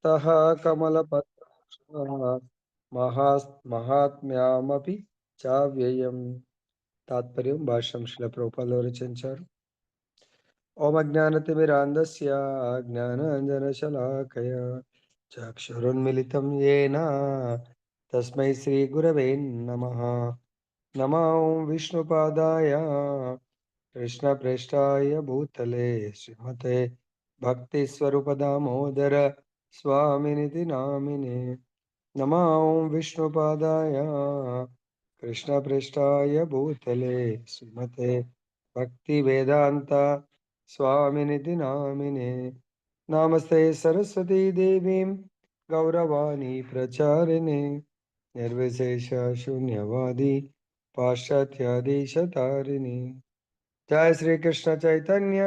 తః కమలపత్రాక్ష మహాత్మ్యామపి చావ్యయం. తాత్పర్యం భాష్యం శ్రీల ప్రభుపాదులు రచించారు. ఓం అజ్ఞానతిమిరాంధస్య జ్ఞానాంజనశలాకయ చక్షురున్మిలితం యేన తస్మై శ్రీగురవే నమః. నమో విష్ణుపాదాయ కృష్ణప్రేష్ఠాయ భూతలే శ్రీమతే భక్తిస్వరూపదామోదర స్వామినితి నామినే. నమో విష్ణుపాదాయ కృష్ణప్రేష్ఠాయ భూతలే శ్రీమతే భక్తివేదాంత స్వామినితి నామినే. నమస్తే సరస్వతీ దేవీం గౌరవాణి ప్రచారిణే నిర్విశేష శూన్యవాది పాశ్చాత్యాదేశతారిణి. జయ శ్రీకృష్ణ చైతన్య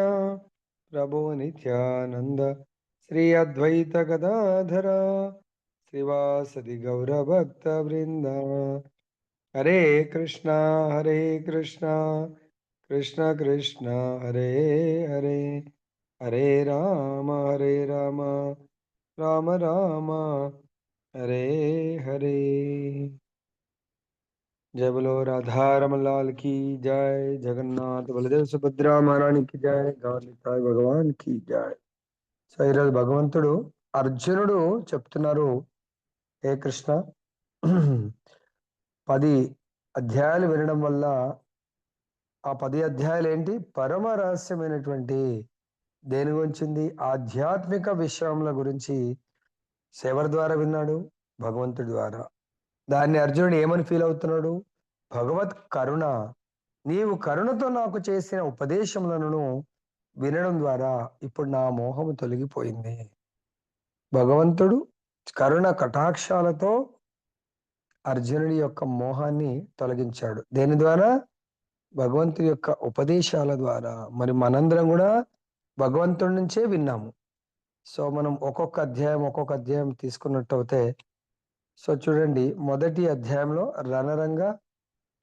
ప్రభు నిత్యానంద శ్రీ అద్వైత గదాధర శ్రీవాసది గౌరభక్త వృంద. హరే కృష్ణ కృష్ణ కృష్ణ హరే హరే, హరే రామ రామ రామ హరే హరే. जय बोलो राधा रमन लाल की जय, जगन्नाथ बलदेव सुभद्रा महारानी की जय, గౌరనితాయ్ భగవాన్ की जय. సో ఈరోజు భగవంతుడు అర్జునుడు చెప్తున్నారు, హే కృష్ణ, 10 అధ్యాయాలు వినడం వల్ల ఆ 10 అధ్యాయాలు ఏంటి? పరమ రహస్యమైనటువంటి దేని గురించింది? ఆధ్యాత్మిక విషయముల గురించి. ఎవరి ద్వారా విన్నాడు? భగవంతుడి ద్వారా. దాన్ని అర్జునుడు ఏమని ఫీల్ అవుతున్నాడు? భగవత్ కరుణ, నీవు కరుణతో నాకు చేసిన ఉపదేశములను వినడం ద్వారా ఇప్పుడు నా మోహము తొలగిపోయింది. భగవంతుడు కరుణ కటాక్షాలతో అర్జునుడి యొక్క మోహాన్ని తొలగించాడు. దేని ద్వారా? భగవంతుడి యొక్క ఉపదేశాల ద్వారా. మరి మనందరం కూడా భగవంతుడి నుంచే విన్నాము. సో మనం ఒక్కొక్క అధ్యాయం తీసుకున్నట్టు అయితే, సో చూడండి, మొదటి అధ్యాయంలో రణరంగ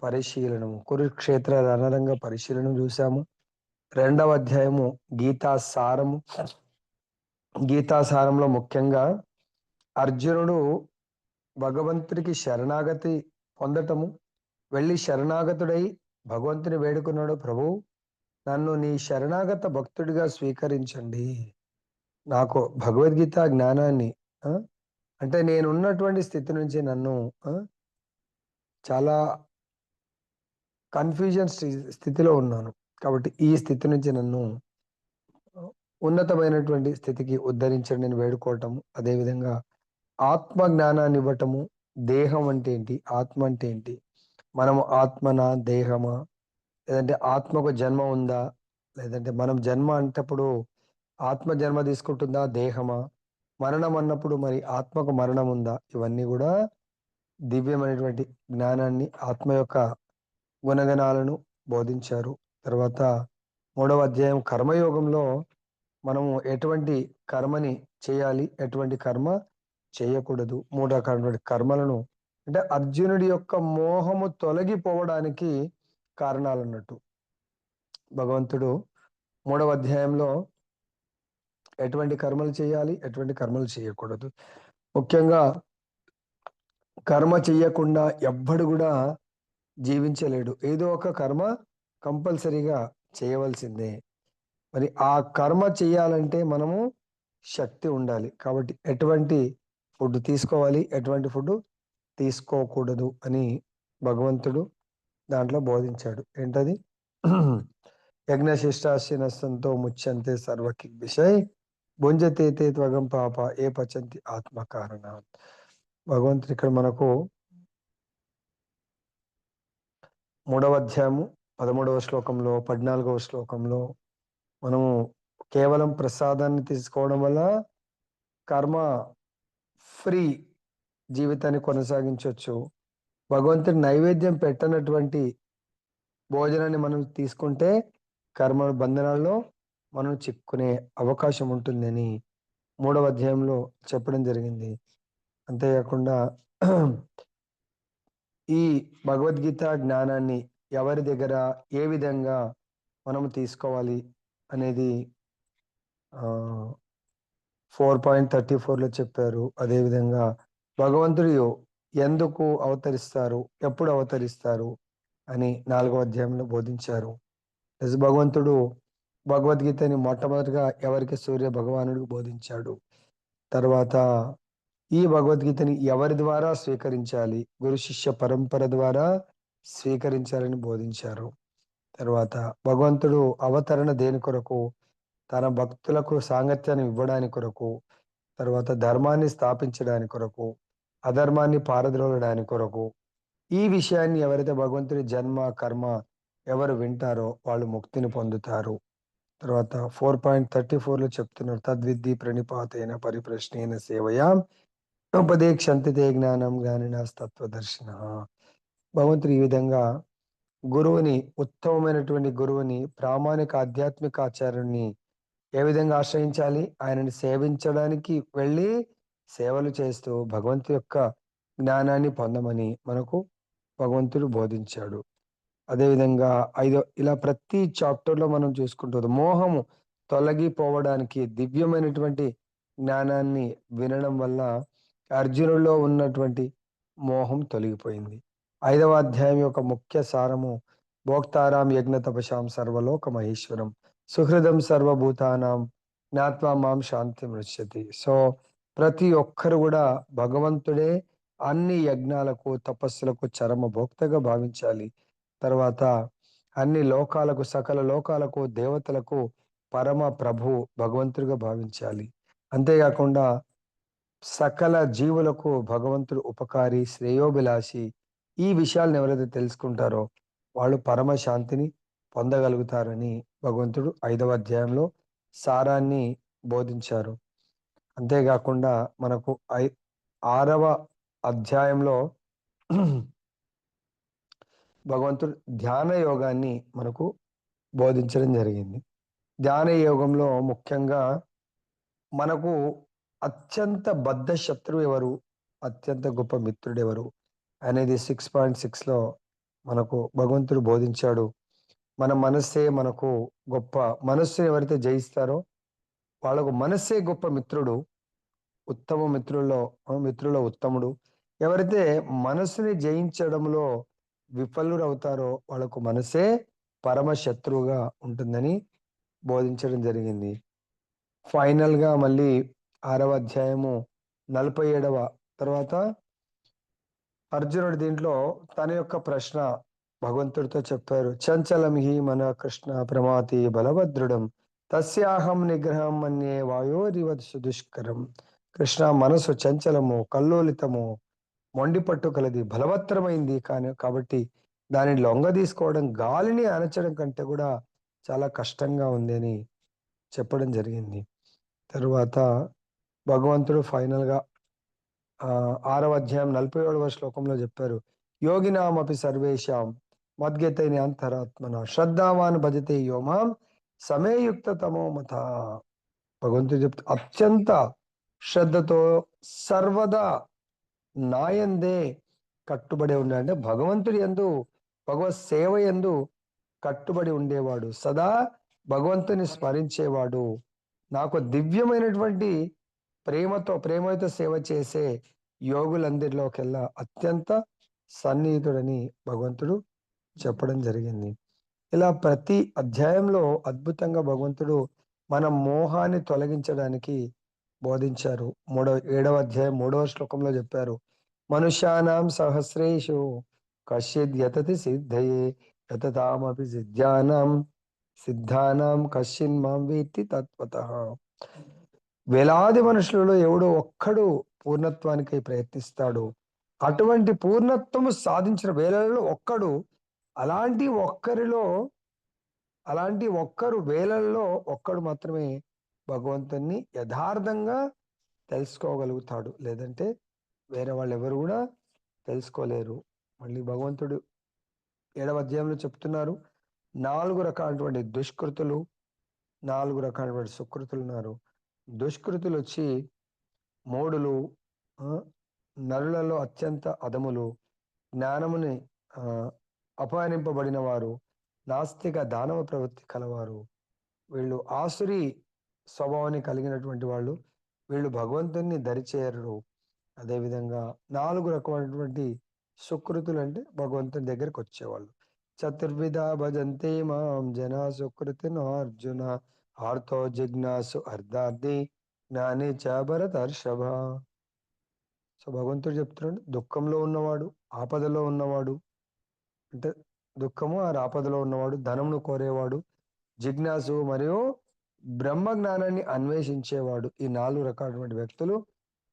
పరిశీలనము, కురుక్షేత్ర రణరంగ పరిశీలనం చూసాము. రెండవ అధ్యాయము గీతాసారము. గీతాసారంలో ముఖ్యంగా అర్జునుడు భగవంతుడికి శరణాగతి పొందటము, వెళ్ళి శరణాగతుడై భగవంతుని వేడుకున్నాడు, ప్రభు నన్ను నీ శరణాగత భక్తుడిగా స్వీకరించండి, నాకు భగవద్గీత జ్ఞానాన్ని, అంటే నేనున్నటువంటి స్థితి నుంచి నన్ను, చాలా కన్ఫ్యూజన్ స్థితిలో ఉన్నాను, కాబట్టి ఈ స్థితి నుంచి నన్ను ఉన్నతమైనటువంటి స్థితికి ఉద్ధరించండి నేను వేడుకోవటము. అదేవిధంగా ఆత్మ జ్ఞానాన్ని ఇవ్వటము. దేహం అంటే ఏంటి, ఆత్మ అంటే ఏంటి, మనము ఆత్మనా దేహమా, లేదంటే ఆత్మకు జన్మ ఉందా, లేదంటే మనం జన్మ అంటప్పుడు ఆత్మ జన్మ తీసుకుంటుందా, దేహమా, మరణం అన్నప్పుడు మరి ఆత్మకు మరణం ఉందా, ఇవన్నీ కూడా దివ్యమైనటువంటి జ్ఞానాన్ని, ఆత్మ యొక్క గుణగణాలను బోధించారు. తర్వాత 3వ అధ్యాయం కర్మయోగంలో మనము ఎటువంటి కర్మని చేయాలి, ఎటువంటి కర్మ చేయకూడదు, 3 రకాలైనటువంటి కర్మలను, అంటే అర్జునుడి యొక్క మోహము తొలగిపోవడానికి కారణాలు అన్నట్టు. భగవంతుడు 3వ అధ్యాయంలో ఎటువంటి కర్మలు చేయాలి, ఎటువంటి కర్మలు చేయకూడదు, ముఖ్యంగా కర్మ చెయ్యకుండా ఎవ్వడు కూడా జీవించలేడు. ఏదో ఒక కర్మ కంపల్సరీగా చేయవలసిందే. మరి ఆ కర్మ చేయాలంటే మనము శక్తి ఉండాలి. కాబట్టి ఎటువంటి ఫుడ్ తీసుకోవాలి, ఎటువంటి ఫుడ్ తీసుకోకూడదు అని భగవంతుడు దాంట్లో బోధించాడు. ఏంటది? యజ్ఞశిష్టాశినస్సంతో ముచ్యంతే సర్వకి విషయ్ భుంజతే తే త్వగం పాప ఏ పచంతి ఆత్మకారణ. భగవంతుడు ఇక్కడ మనకు 3వ అధ్యాయము 13వ శ్లోకంలో, 14వ శ్లోకంలో మనము కేవలం ప్రసాదాన్ని తీసుకోవడం వల్ల కర్మ ఫ్రీ జీవితాన్ని కొనసాగించవచ్చు. భగవంతుడి నైవేద్యం పెట్టనటువంటి భోజనాన్ని మనం తీసుకుంటే కర్మ బంధనాల్లో మనం చిక్కునే అవకాశం ఉంటుందని 3వ అధ్యాయంలో చెప్పడం జరిగింది. అంతేకాకుండా ఈ భగవద్గీత జ్ఞానాన్ని ఎవరి దగ్గర ఏ విధంగా మనం తీసుకోవాలి అనేది 4.34లో చెప్పారు. అదేవిధంగా భగవంతుడు ఎందుకు అవతరిస్తారు, ఎప్పుడు అవతరిస్తారు అని 4వ అధ్యాయంలో బోధించారు. భగవంతుడు భగవద్గీతని మొట్టమొదటిగా ఎవరికి సూర్య భగవానుడికి బోధించాడు. తర్వాత ఈ భగవద్గీతని ఎవరి ద్వారా స్వీకరించాలి, గురు శిష్య పరంపర ద్వారా స్వీకరించాలని బోధించారు. తర్వాత భగవంతుడు అవతరణ దేని కొరకు, తన భక్తులకు సాంగత్యాన్ని ఇవ్వడానికి కొరకు, తర్వాత ధర్మాన్ని స్థాపించడానికి కొరకు, అధర్మాన్ని పారద్రోలడానికి కొరకు. ఈ విషయాన్ని ఎవరైతే భగవంతుడి జన్మ కర్మ ఎవరు వింటారో వాళ్ళు ముక్తిని పొందుతారు. తర్వాత 4.34లో చెప్తున్నారు, తద్విద్ధి ప్రణిపాతేన పరిప్రశ్నేన సేవయా ఉపదేక్షంతి తే జ్ఞానం జ్ఞానినస్తత్వదర్శిన. భగవంతుడు ఈ విధంగా గురువుని, ఉత్తమమైనటువంటి గురువుని, ప్రామాణిక ఆధ్యాత్మిక ఆచార్యుని ఏ విధంగా ఆశ్రయించాలి, ఆయనని సేవించడానికి వెళ్ళి సేవలు చేస్తూ భగవంతు యొక్క జ్ఞానాన్ని పొందమని మనకు భగవంతుడు బోధించాడు. అదేవిధంగా ఇలా ప్రతి చాప్టర్లో మనం చూసుకుంటుంది మోహము తొలగిపోవడానికి దివ్యమైనటువంటి జ్ఞానాన్ని వినడం వల్ల అర్జునుడిలో ఉన్నటువంటి మోహం తొలగిపోయింది. 5వ అధ్యాయం యొక్క ముఖ్య సారము భోక్తారాం యజ్ఞ తపశాం సర్వలోక మహేశ్వరం సుహృదం సర్వభూతానాం జ్ఞాత్వా మాం శాంతి మృష్యతి. సో ప్రతి ఒక్కరు కూడా భగవంతుడే అన్ని యజ్ఞాలకు తపస్సులకు చరమ భోక్తగా భావించాలి. తర్వాత అన్ని లోకాలకు, సకల లోకాలకు, దేవతలకు పరమ ప్రభు భగవంతుడిగా భావించాలి. అంతేకాకుండా సకల జీవులకు భగవంతుడు ఉపకారి, శ్రేయోభిలాషి. ఈ విషయాలను ఎవరైతే తెలుసుకుంటారో వాళ్ళు పరమ శాంతిని పొందగలుగుతారని భగవంతుడు 5వ అధ్యాయంలో సారాన్ని బోధించారు. అంతేకాకుండా మనకు 6వ అధ్యాయంలో భగవంతుడు ధ్యాన యోగాన్ని మనకు బోధించడం జరిగింది. ధ్యాన యోగంలో ముఖ్యంగా మనకు అత్యంత బద్ధ శత్రువు ఎవరు, అత్యంత గొప్ప మిత్రుడు ఎవరు అనేది 6.6లో మనకు భగవంతుడు బోధించాడు. మన మనస్సే మనకు గొప్ప, మనస్సుని ఎవరైతే జయిస్తారో వాళ్ళకు మనస్సే గొప్ప మిత్రుడు, ఉత్తమ మిత్రుల్లో ఉత్తముడు. ఎవరైతే మనస్సుని జయించడంలో విఫలురవుతారో వాళ్ళకు మనసే పరమ శత్రువుగా ఉంటుందని బోధించడం జరిగింది. ఫైనల్ గా మళ్ళీ 6వ అధ్యాయము 47వ తర్వాత అర్జునుడు దీంట్లో తన యొక్క ప్రశ్న భగవంతుడితో చెప్పారు. చంచలం హి మన కృష్ణ ప్రమాతి బలభద్రుడం తస్యాహం నిగ్రహం మన్యే వాయోరివ సుదుష్కరం. కృష్ణ, మనసు చంచలము, కల్లోలితము, మొండి పట్టు కలది, బలవత్తరమైంది. కాబట్టి దానిని లొంగ తీసుకోవడం గాలిని అణచడం కంటే కూడా చాలా కష్టంగా ఉంది అని చెప్పడం జరిగింది. తరువాత భగవంతుడు ఫైనల్ గా 6వ అధ్యాయం 47వ శ్లోకంలో చెప్పారు, యోగినామపి సర్వేషాం మద్గతైన అంతరాత్మన శ్రద్ధావాన్ భజతే యోమాం సమేయుక్త తమో మత. భగవంతుడు చెప్తే అత్యంత శ్రద్ధతో సర్వదా నాయందే కట్టుబడి ఉండే, అంటే భగవంతుడి యందు, భగవత్ సేవ యందు కట్టుబడి ఉండేవాడు, సదా భగవంతుని స్మరించేవాడు, నాకు దివ్యమైనటువంటి ప్రేమతో సేవ చేసే యోగులందరిలోకెల్లా అత్యంత సన్నిహితుడని భగవంతుడు చెప్పడం జరిగింది. ఇలా ప్రతి అధ్యాయంలో అద్భుతంగా భగవంతుడు మన మోహాన్ని తొలగించడానికి బోధించారు. 7వ అధ్యాయం 3వ శ్లోకంలో చెప్పారు, మనుష్యానాం సహస్రేషు కశ్చిద్ యతతి సిద్ధయే యతతామపి సిద్ధానాం కశ్చిన్ మాం వేత్తి తత్వతః. వేలాది మనుషులలో ఎవడో ఒక్కడు పూర్ణత్వానికై ప్రయత్నిస్తాడు. అటువంటి పూర్ణత్వము సాధించిన వేలలో ఒక్కడు, అలాంటి ఒక్కరు వేలల్లో ఒక్కడు మాత్రమే భగవంతుణ్ణి యథార్థంగా తెలుసుకోగలుగుతాడు. లేదంటే వేరే వాళ్ళు ఎవరు కూడా తెలుసుకోలేరు. మళ్ళీ భగవంతుడు 7వ అధ్యాయంలో చెప్తున్నారు, 4 రకాలైనటువంటి దుష్కృతులు, 4 రకాలైనటువంటి సుకృతులు ఉన్నారు. దుష్కృతులు వచ్చి మూఢులు, నరులలో అత్యంత అధములు, జ్ఞానముని అపహరింపబడిన వారు, నాస్తిక దానవ ప్రవృత్తి కలవారు. వీళ్ళు ఆసురి స్వభావాన్ని కలిగినటువంటి వాళ్ళు. వీళ్ళు భగవంతుని దరిచేరరు. అదేవిధంగా 4 రకమైనటువంటి సుకృతులు అంటే భగవంతుని దగ్గరికి వచ్చేవాళ్ళు. చతుర్విధ భజంతే మాం జన సుకృతినో అర్జున ఆర్తో జిజ్ఞాసు అర్ధార్థి జ్ఞాని చ భరతర్షభ. సో భగవంతుడు చెప్తున్నాడు, దుఃఖంలో ఉన్నవాడు, ఆపదలో ఉన్నవాడు, అంటే దుఃఖము ఆ ఆపదలో ఉన్నవాడు, ధనమును కోరేవాడు, జిజ్ఞాసు మరియు బ్రహ్మ జ్ఞానాన్ని అన్వేషించేవాడు, ఈ 4 రకాలైనటువంటి వ్యక్తులు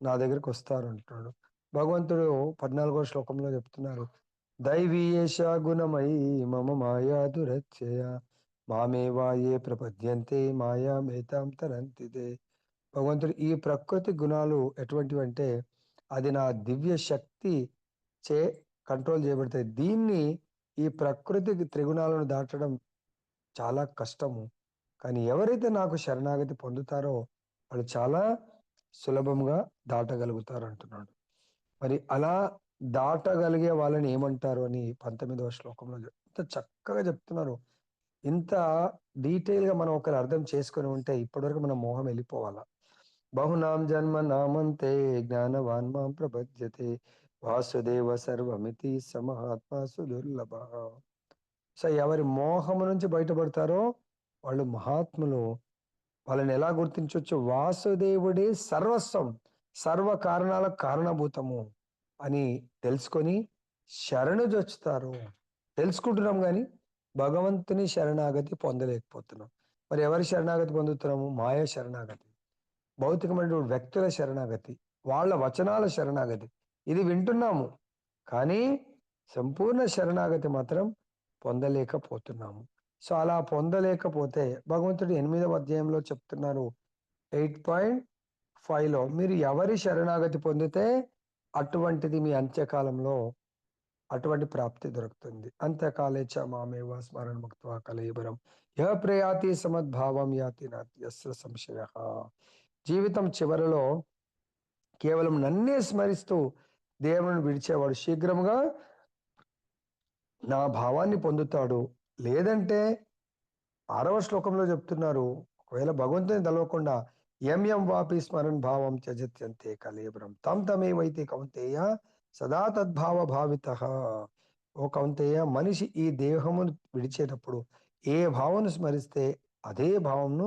నా దగ్గరికి వస్తారు అంటున్నాడు. భగవంతుడు 14వ శ్లోకంలో చెప్తున్నారు, దైవీయేష గుణమయీ మమ మాయా దురత్యయ మామేవా ఏ ప్రపద్యంతే మాయా మేతాం తరంతితే. భగవంతుడు ఈ ప్రకృతి గుణాలు ఎటువంటివి అంటే అది నా దివ్య శక్తి చే కంట్రోల్ చేయబడతాయి. దీన్ని ఈ ప్రకృతి త్రిగుణాలను దాటడం చాలా కష్టము. కానీ ఎవరైతే నాకు శరణాగతి పొందుతారో వాళ్ళు చాలా సులభంగా దాటగలుగుతారు అంటున్నాడు. మరి అలా దాటగలిగే వాళ్ళని ఏమంటారు అని 19వ శ్లోకంలో ఇంత చక్కగా చెప్తున్నారు. ఇంత డీటెయిల్ గా మనం ఒకరు అర్థం చేసుకొని ఉంటే ఇప్పటివరకు మన మోహం వెళ్ళిపోవాలా. బహునాం జన్మ నామంతే జ్ఞానవాన్ మాం ప్రపద్యతే వాసుదేవ సర్వమితి సమహాత్మ సుదుర్లభ. సో ఎవరి మోహము నుంచి బయటపడతారో వాళ్ళు మహాత్ములు. వాళ్ళని ఎలా గుర్తించవచ్చు? వాసుదేవుడే సర్వస్వం, సర్వ కారణాలకు కారణభూతము అని తెలుసుకొని శరణుజొచ్చుతారు. తెలుసుకుంటున్నాం కానీ భగవంతుని శరణాగతి పొందలేకపోతున్నాం. మరి ఎవరి శరణాగతి పొందుతున్నాము? మాయ శరణాగతి, భౌతికమైన వ్యక్తుల శరణాగతి, వాళ్ళ వచనాల శరణాగతి. ఇది వింటున్నాము కానీ సంపూర్ణ శరణాగతి మాత్రం పొందలేకపోతున్నాము. సో అలా పొందలేకపోతే భగవంతుడు 8వ అధ్యాయంలో చెప్తున్నారు 8.5లో, మీరు ఎవరి శరణాగతి పొందితే అటువంటిది మీ అంత్యకాలంలో అటువంటి ప్రాప్తి దొరుకుతుంది. అంత్యకాలే చ మామేవ స్మరణ ముక్త్వా కలేబరం యః ప్రయాతి సమద్భావం యాతి నాతి యస్య సంశయః. జీవితం చివరిలో కేవలం నన్నే స్మరిస్తూ దేవుని విడిచేవాడు శీఘ్రముగా నా భావాన్ని పొందుతాడు. లేదంటే 6వ శ్లోకంలో చెప్తున్నారు, ఒకవేళ భగవంతుని తెలవకుండా ఎం వాపి స్మరణ్ భావం త్యజత్యంతే కలేబరం తం తమేవైతే కౌంతేయ సదా తద్భావ భావిత. ఓ కౌంతేయ, మనిషి ఈ దేహమును విడిచేటప్పుడు ఏ భావను స్మరిస్తే అదే భావంను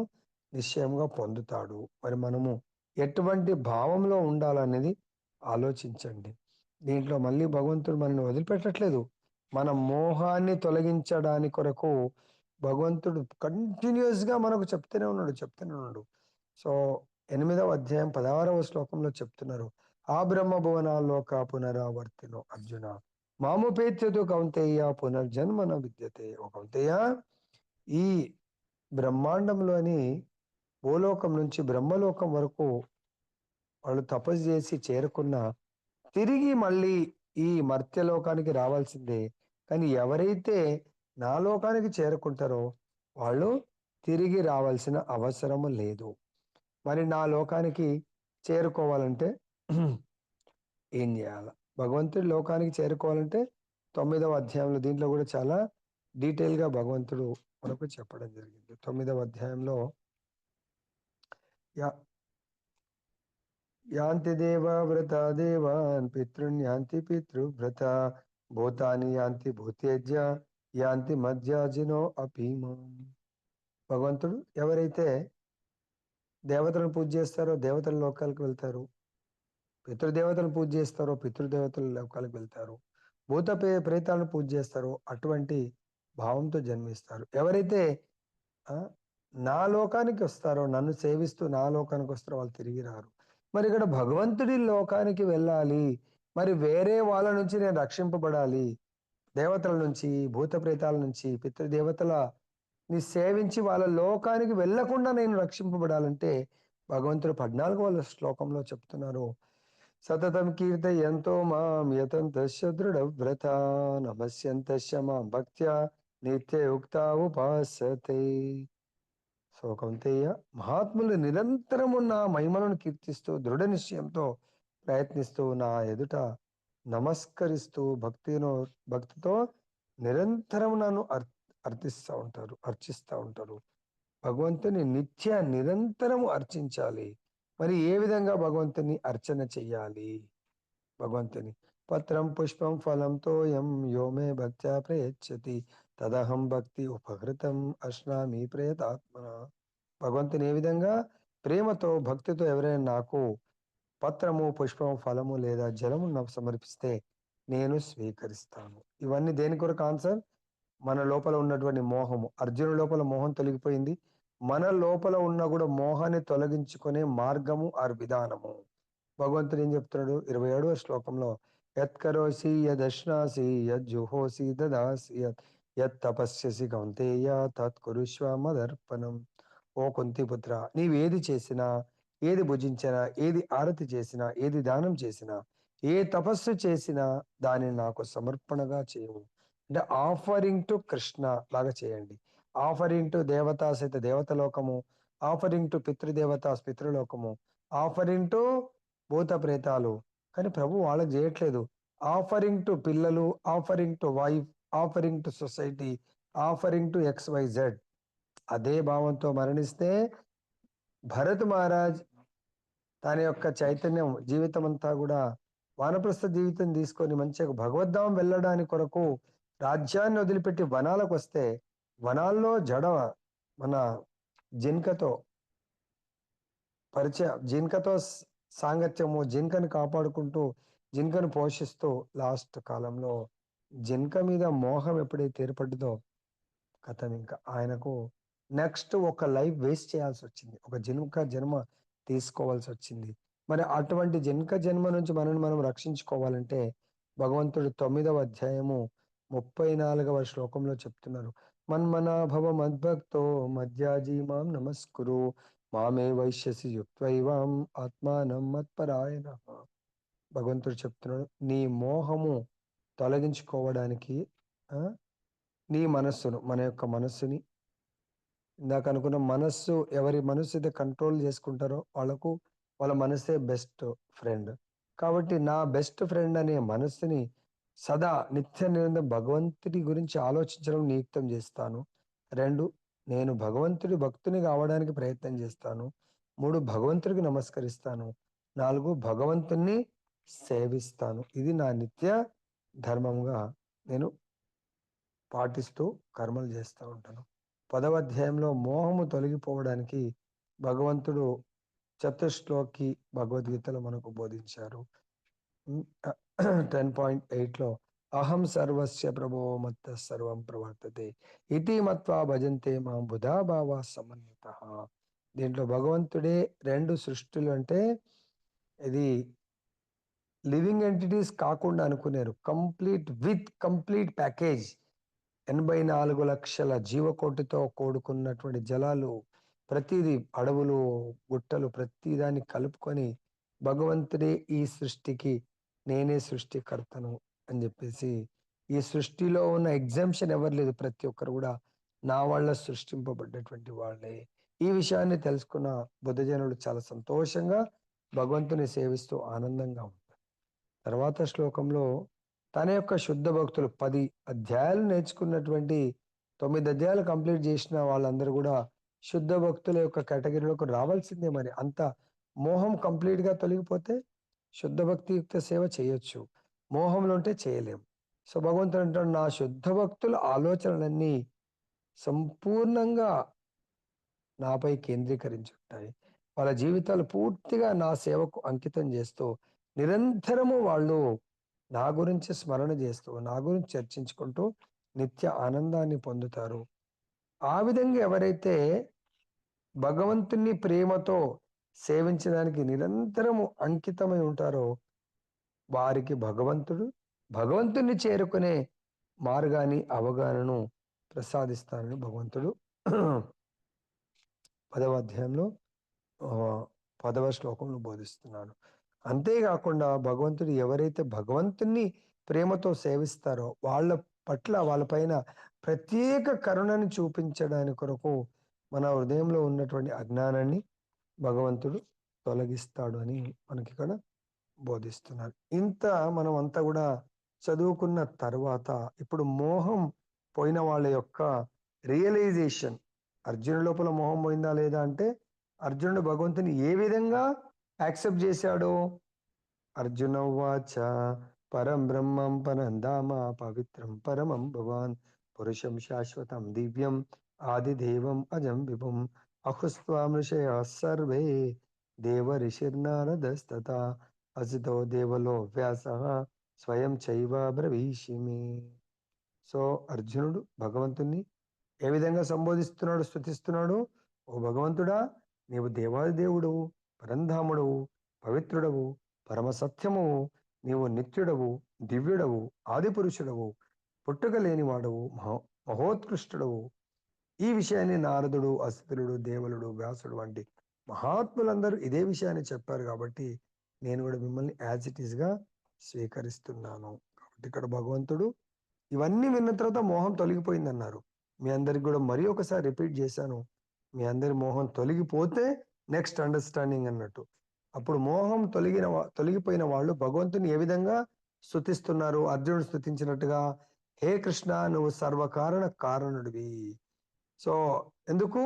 నిశ్చయంగా పొందుతాడు. మరి మనము ఎటువంటి భావంలో ఉండాలనేది ఆలోచించండి. దీంట్లో మళ్ళీ భగవంతుడు మనల్ని వదిలిపెట్టట్లేదు. మన మోహాన్ని తొలగించడానికి కొరకు భగవంతుడు కంటిన్యూస్ గా మనకు చెప్తూనే ఉన్నాడు. సో 8వ అధ్యాయం 16వ శ్లోకంలో చెప్తున్నారు, ఆ బ్రహ్మ భువనాల్లోక పునరావర్తినో అర్జున మాముపేత్యతు కౌంతేయ పునర్జన్మన విద్యతే. ఓ కౌంతేయ, ఈ బ్రహ్మాండంలోని భూలోకం నుంచి బ్రహ్మలోకం వరకు వాళ్ళు తపస్సు చేసి చేరుకున్న తిరిగి మళ్ళీ ఈ మర్త్యలోకానికి రావాల్సిందే. కానీ ఎవరైతే నా లోకానికి చేరుకుంటారో వాళ్ళు తిరిగి రావాల్సిన అవసరము లేదు. మరి నా లోకానికి చేరుకోవాలంటే ఏం చేయాల? భగవంతుడి లోకానికి చేరుకోవాలంటే 9వ అధ్యాయంలో దీంట్లో కూడా చాలా డీటెయిల్ గా భగవంతుడు మనకు చెప్పడం జరిగింది. 9వ అధ్యాయంలో యా యాంతి దేవా వ్రత దేవాన్ పితృన్ యాంతి పితృవ్రత భూతాని యాంతి భూతేజ్య యాంతి మధ్యాజినో అపీమం. భగవంతుడు ఎవరైతే దేవతలను పూజ చేస్తారో దేవతల లోకాలకు వెళ్తారు, పితృదేవతలను పూజ చేస్తారో పితృదేవతల లోకాలకు వెళ్తారు, ప్రేతాలను పూజ చేస్తారో అటువంటి భావంతో జన్మిస్తారు. ఎవరైతే ఆ నా లోకానికి వస్తారో, నన్ను సేవిస్తూ నా లోకానికి వస్తారో వాళ్ళు తిరిగి రారు. మరి ఇక్కడ భగవంతుడి లోకానికి వెళ్ళాలి, మరి వేరే వాళ్ళ నుంచి నేను రక్షింపబడాలి, దేవతల నుంచి భూత ప్రేతాల నుంచి పితృదేవతల ని సేవించి వాళ్ళ లోకానికి వెళ్లకుండా నేను రక్షింపబడాలంటే భగవంతుడు 14వ శ్లోకంలో చెప్తున్నారు, సతతం కీర్తయంతో మాం యతంతస్య దృఢవ్రత నమస్యంతస్య మాం భక్త్యా నిత్యయుక్తా ఉపాసతే. సో కౌంతేయ, మహాత్ములు నిరంతరము నా మహిమలను కీర్తిస్తూ దృఢ నిశ్చయంతో ప్రయత్నిస్తూ నా ఎదుట నమస్కరిస్తూ భక్తితో నిరంతరం నన్ను అర్చిస్తూ ఉంటారు. భగవంతుని నిత్య నిరంతరము అర్చించాలి. మరి ఏ విధంగా భగవంతుని అర్చన చెయ్యాలి? భగవంతుని పత్రం పుష్పం ఫలం తోయం యో మే భక్త్యా ప్రయచ్చతి తదహం భక్తి ఉపహృతం అశ్నామి ప్రయతాత్మన. భగవంతుని ఏ విధంగా ప్రేమతో భక్తితో ఎవరైనా నాకు పత్రము పుష్పము ఫలము లేదా జలము నాకు సమర్పిస్తే నేను స్వీకరిస్తాను. ఇవన్నీ దేని కొరకు ఆన్సర్? మన లోపల ఉన్నటువంటి మోహము. అర్జును లోపల మోహం తొలగిపోయింది. మన లోపల ఉన్న కూడా మోహాన్ని తొలగించుకునే మార్గము ఆర్ విధానము. భగవంతుడు ఏం చెప్తున్నాడు 27వ శ్లోకంలో, యత్కరోసి యదశ్నాసి యజ్జుహోసి దదాసి యత్ తపస్యసి కౌంతేయ తత్కురుష్వ మదర్పణం. ఓ కుంతిపుత్ర, నీవేది చేసినా, ఏది భుజించినా, ఏది ఆరతి చేసినా, ఏది దానం చేసినా, ఏ తపస్సు చేసినా దానిని నాకు సమర్పణగా చేయవు. అంటే ఆఫరింగ్ టు కృష్ణ లాగా చేయండి. ఆఫరింగ్ టు దేవతాస్ అయితే దేవతలోకము, ఆఫరింగ్ టు పితృదేవతాస్ పితృలోకము, ఆఫరింగ్ టు భూత ప్రేతాలు. కానీ ప్రభు వాళ్ళకి చేయట్లేదు. ఆఫరింగ్ టు పిల్లలు, offering to wife, offering to society, offering to XYZ. అదే భావంతో మరణిస్తే భరత్ మహారాజ్ తన యొక్క చైతన్యం జీవితం అంతా కూడా వానప్రస్థ జీవితం తీసుకొని మంచిగా భగవద్ధామం వెళ్ళడానికి కొరకు రాజ్యాన్ని వదిలిపెట్టి వనాలకు వస్తే, వనాల్లో జడ మన జింకతో జింకతో సాంగత్యము, జింకను కాపాడుకుంటూ జింకను పోషిస్తూ లాస్ట్ కాలంలో జింక మీద మోహం ఎప్పుడైతే ఏర్పడ్డదో కథం ఇంకా ఆయనకు నెక్స్ట్ ఒక లైఫ్ వేస్ట్ చేయాల్సి వచ్చింది. ఒక జింక జన్మ తీసుకోవాల్సి వచ్చింది. మరి అటువంటి జింక జన్మ నుంచి మనం రక్షించుకోవాలంటే భగవంతుడు 9వ అధ్యాయము 34వ శ్లోకంలో చెప్తున్నారు. మన్మనాభవ మద్భక్తో మధ్యాజీ మాం నమస్కురు మామే వైశ్యసి యుక్తైవాం ఆత్మానం మత్పరాయణ. భగవంతుడు చెప్తున్నాడు, నీ మోహము తొలగించుకోవడానికి ఆ నీ మనస్సును, మన యొక్క మనస్సుని, ఇందాక అనుకున్న మనస్సు ఎవరి మనస్సు అయితే కంట్రోల్ చేసుకుంటారో వాళ్ళకు వాళ్ళ మనస్సే బెస్ట్ ఫ్రెండ్. కాబట్టి నా బెస్ట్ ఫ్రెండ్ అనే మనస్సుని సదా నిత్య నిరంతరం భగవంతుడి గురించి ఆలోచించడం నియుక్తం చేస్తాను. 2, నేను భగవంతుడి భక్తుని కావడానికి ప్రయత్నం చేస్తాను. 3, భగవంతుడికి నమస్కరిస్తాను. 4, భగవంతుణ్ణి సేవిస్తాను. ఇది నా నిత్య ధర్మంగా నేను పాటిస్తూ కర్మలు చేస్తూ ఉంటాను. 10వ అధ్యాయంలో మోహము తొలగిపోవడానికి భగవంతుడు చతుశ్లోకి భగవద్గీతలో మనకు బోధించారు. 10.8లో అహం సర్వస్య ప్రభో మత్త సర్వం ప్రవర్తతే ఇతి మత్వా భజంతే మాం బుధా భావ సమన్విత. దీంట్లో భగవంతుడే 2 సృష్టిలు అంటే ఇది లివింగ్ ఎంటిటీస్ కాకుండా అనుకున్నారు. Complete package. 84 లక్షల జీవకోటితో కూడుకున్నటువంటి జలాలు, ప్రతిదీ అడవులు, గుట్టలు, ప్రతిదాన్ని కలుపుకొని భగవంతుడే ఈ సృష్టికి నేనే సృష్టికర్తను అని చెప్పేసి, ఈ సృష్టిలో ఉన్న ఎగ్జామ్షన్ ఎవరు లేదు. ప్రతి ఒక్కరు కూడా నా వల్ల సృష్టింపబడ్డటువంటి వాళ్ళే. ఈ విషయాన్ని తెలుసుకున్న బుద్ధజనులు చాలా సంతోషంగా భగవంతుని సేవిస్తూ ఆనందంగా ఉంటారు. తర్వాత శ్లోకంలో తన యొక్క శుద్ధ భక్తులు 10 అధ్యాయాలు నేర్చుకున్నటువంటి 9 అధ్యాయాలు కంప్లీట్ చేసిన వాళ్ళందరూ కూడా శుద్ధ భక్తుల యొక్క కేటగిరీలోకి రావాల్సిందే. మరి అంత మోహం కంప్లీట్ గా తొలగిపోతే శుద్ధ భక్తి యుక్త సేవ చేయొచ్చు. మోహంలో ఉంటే చేయలేం. సో భగవంతుడు అంటాడు, నా శుద్ధ భక్తుల ఆలోచనలన్నీ సంపూర్ణంగా నాపై కేంద్రీకరించుంటాయి. వాళ్ళ జీవితాలు పూర్తిగా నా సేవకు అంకితం చేస్తూ నిరంతరము వాళ్ళు నా గురించి స్మరణ చేస్తూ నా గురించి చర్చించుకుంటూ నిత్య ఆనందాన్ని పొందుతారు. ఆ విధంగా ఎవరైతే భగవంతుని ప్రేమతో సేవించడానికి నిరంతరము అంకితమై ఉంటారో వారికి భగవంతుని చేరుకునే మార్గాన్ని అవగాహనను ప్రసాదిస్తానని భగవంతుడు 10వ అధ్యాయంలో 10వ శ్లోకంలో బోధిస్తున్నాడు. అంతేకాకుండా భగవంతుడు ఎవరైతే భగవంతుని ప్రేమతో సేవిస్తారో వాళ్ళ పట్ల వాళ్ళపైన ప్రత్యేక కరుణని చూపించడానికి కొరకు మన హృదయంలో ఉన్నటువంటి అజ్ఞానాన్ని భగవంతుడు తొలగిస్తాడు అని మనకి ఇక్కడ బోధిస్తున్నారు. ఇంత మనం అంతా కూడా చదువుకున్న తర్వాత ఇప్పుడు మోహం పోయిన వాళ్ళ యొక్క రియలైజేషన్, అర్జునుడి లోపల మోహం పోయిందా లేదా అంటే అర్జునుడు భగవంతుని ఏ విధంగా యాక్సెప్ట్ చేశాడు. అర్జున ఉవాచ పరం బ్రహ్మం పరం ధామ పవిత్రం పరమం భవాన్ పురుషం శాశ్వతం దివ్యం ఆదిదేవం అజం విభుం అహుస్వామృషయ సర్వే దేవ ఋషిర్నారదస్తథా అసితో దేవలో వ్యాస స్వయం చైవ బ్రవీషిమి. సో అర్జునుడు భగవంతుణ్ణి ఏ విధంగా సంబోధిస్తున్నాడు, స్తుతిస్తున్నాడు? ఓ భగవంతుడా, నీవు దేవాది దేవుడవు, పరంధాముడవు, పవిత్రుడవు, పరమ సత్యమువు, నీవు నిత్యుడవు, దివ్యుడవు, ఆదిపురుషుడవు, పుట్టుక లేనివాడవు, మహోత్కృష్టుడవు. ఈ విషయాన్ని నారదుడు, అసితుడు, దేవులుడు, వ్యాసుడు వంటి మహాత్ములందరూ ఇదే విషయాన్ని చెప్పారు. కాబట్టి నేను కూడా మిమ్మల్ని యాజ్ ఇట్ ఈస్ గా స్వీకరిస్తున్నాను. కాబట్టి ఇక్కడ భగవంతుడు ఇవన్నీ విన్న తర్వాత మోహం తొలగిపోయిందన్నారు. మీ అందరికి కూడా మరి ఒకసారి రిపీట్ చేశాను. మీ అందరి మోహం తొలగిపోతే నెక్స్ట్ అండర్స్టాండింగ్ అన్నట్టు. అప్పుడు మోహం తొలగిపోయిన వాళ్ళు భగవంతుని ఏ విధంగా స్తుతిస్తున్నారు? అర్జునుడు స్తుతించినట్టుగా, హే కృష్ణ, నువ్వు సర్వకారణ కారణుడివి. సో ఎందుకు?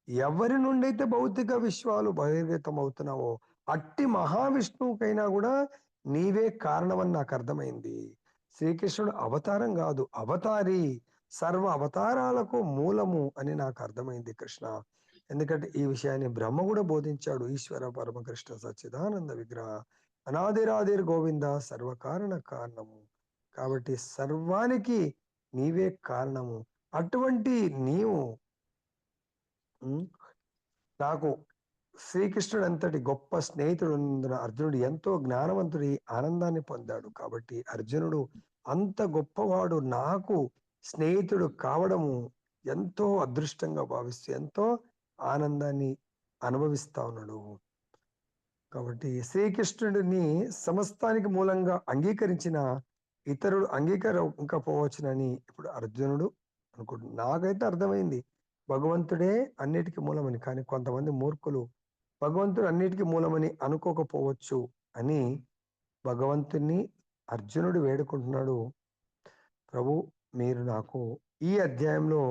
ఎవరి నుండి అయితే భౌతిక విశ్వాలు బహిర్గతం అవుతున్నావో అట్టి మహావిష్ణువుకైనా కూడా నీవే కారణమని నాకు అర్థమైంది. శ్రీకృష్ణుడు అవతారం కాదు, అవతారి, సర్వ అవతారాలకు మూలము అని నాకు అర్థమైంది కృష్ణ. ఎందుకంటే ఈ విషయాన్ని బ్రహ్మ కూడా బోధించాడు. ఈశ్వర పరమకృష్ణ సచ్చిదానంద విగ్రహ అనాదిరాదిర్ గోవింద సర్వకారణ కారణము. కాబట్టి సర్వానికి నీవే కారణము. అటువంటి నీవు నాకు శ్రీకృష్ణుడు అంతటి గొప్ప స్నేహితుడు ఉన్నందున అర్జునుడు ఎంతో జ్ఞానవంతుడి ఆనందాన్ని పొందాడు. కాబట్టి అర్జునుడు అంత గొప్పవాడు నాకు స్నేహితుడు కావడము ఎంతో అదృష్టంగా భావిస్తూ ఎంతో ఆనందాన్ని అనుభవిస్తా ఉన్నాడు. కాబట్టి శ్రీకృష్ణుడిని సమస్తానికి మూలంగా అంగీకరించిన ఇతరులు అంగీకరించకపోవచ్చునని ఇప్పుడు అర్జునుడు అనుకుంటున్నాడు. నాకైతే అర్థమైంది భగవంతుడే అన్నిటికీ మూలమని. కానీ కొంతమంది మూర్ఖులు భగవంతుడు అన్నిటికీ మూలమని అనుకోకపోవచ్చు అని భగవంతుని అర్జునుడు వేడుకుంటున్నాడు. ప్రభు, మీరు నాకు ఈ అధ్యాయంలో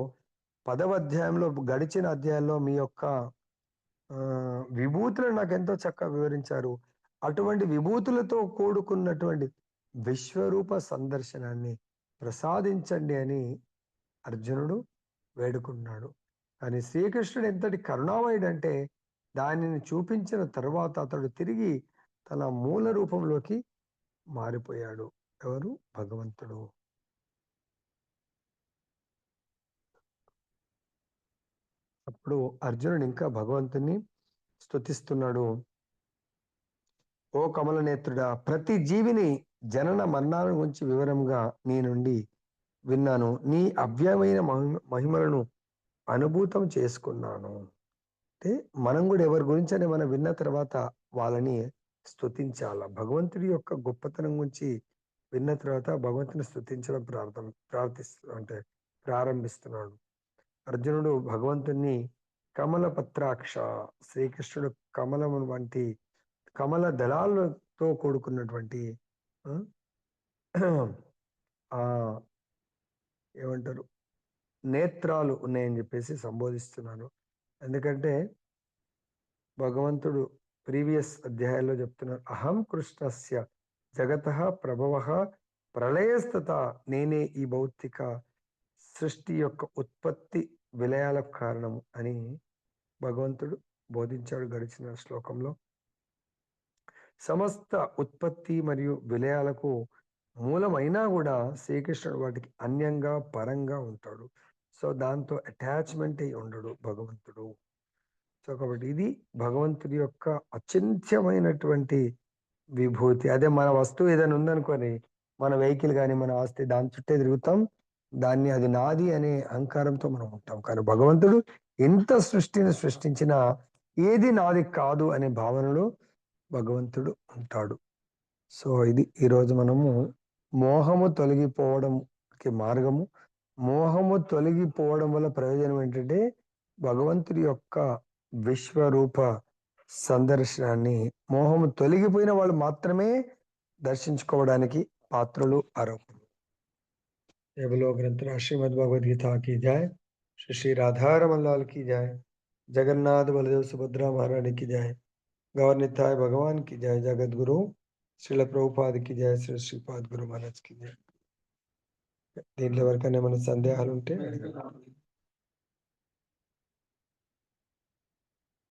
10వ అధ్యాయంలో గడిచిన అధ్యాయంలో మీ యొక్క విభూతులను నాకు ఎంతో చక్కగా వివరించారు. అటువంటి విభూతులతో కూడుకున్నటువంటి విశ్వరూప సందర్శనాన్ని ప్రసాదించండి అని అర్జునుడు వేడుకుంటున్నాడు. కానీ శ్రీకృష్ణుడు ఎంతటి కరుణామయుడు అంటే దానిని చూపించిన తర్వాత అతడు తిరిగి తన మూల రూపంలోకి మారిపోయాడు. ఎవరు? భగవంతుడు. అప్పుడు అర్జునుడు ఇంకా భగవంతుని స్తుతిస్తున్నాడు. ఓ కమల నేత్రుడా, ప్రతి జీవిని జనన మరణాల గురించి వివరంగా నీ నుండి విన్నాను. నీ అవ్యయమైన మహిమలను అనుభూతం చేసుకున్నాను. అంటే మనం కూడా ఎవరి గురించి అని మనం విన్న తర్వాత వాళ్ళని స్తుతించాల. భగవంతుడి యొక్క గొప్పతనం గురించి విన్న తర్వాత భగవంతుని స్తుతించడం ప్రారంభిస్తున్నాడు. అర్జునుడు భగవంతుని కమల పత్రాక్ష, శ్రీకృష్ణుడు కమలం వంటి కమల దళాలతో కూడుకున్నటువంటి ఆ ఏమంటారు నేత్రాలు ఉన్నాయని చెప్పేసి సంబోధిస్తున్నాను. ఎందుకంటే భగవంతుడు ప్రీవియస్ అధ్యాయాల్లో చెప్తున్నారు, అహం కృష్ణస్య జగత ప్రభవ ప్రళయస్తత, నేనే ఈ భౌతిక సృష్టి యొక్క ఉత్పత్తి విలయాలకు కారణము అని భగవంతుడు బోధించాడు గడిచిన శ్లోకంలో. సమస్త ఉత్పత్తి మరియు విలయాలకు మూలమైనా కూడా శ్రీకృష్ణుడు వాటికి అన్యంగా పరంగా ఉంటాడు. సో దాంతో అటాచ్మెంట్ అయి ఉండడు భగవంతుడు. సో కాబట్టి ఇది భగవంతుడి యొక్క అచింత్యమైనటువంటి విభూతి. అదే మన వస్తువు ఏదైనా ఉందనుకోని, మన వెహికల్ కానీ మన ఆస్తి, దాని చుట్టే తిరుగుతాం, దాన్ని అది నాది అనే అహంకారంతో మనం ఉంటాం. కానీ భగవంతుడు ఎంత సృష్టిని సృష్టించినా ఏది నాది కాదు అనే భావనలో భగవంతుడు ఉంటాడు. సో ఇది ఈరోజు మనము మోహము తొలగిపోవడంకి మార్గము. మోహము తొలగిపోవడం వల్ల ప్రయోజనం ఏంటంటే భగవంతుడి యొక్క విశ్వరూప సందర్శనాన్ని మోహము తొలగిపోయిన వాళ్ళు మాత్రమే దర్శించుకోవడానికి పాత్రలు, అర్హులు. కేవలో గ్రంథ శ్రీమద్ భగవద్గీత की जय, श्री श्री राधा रमन लाल की जय, जगन्नाथ बलदेव सुभद्रा महारानी की जय, गौरनिताय भगवान की जय। जगद्गुरु శ్రీల ప్రభుపాదికి జయ, శ్రీ శ్రీపాద్ గురు మహారాజ్ కి జయ. దీంట్లో ఎవరికైనా ఏమైనా సందేహాలు ఉంటే అడగండి.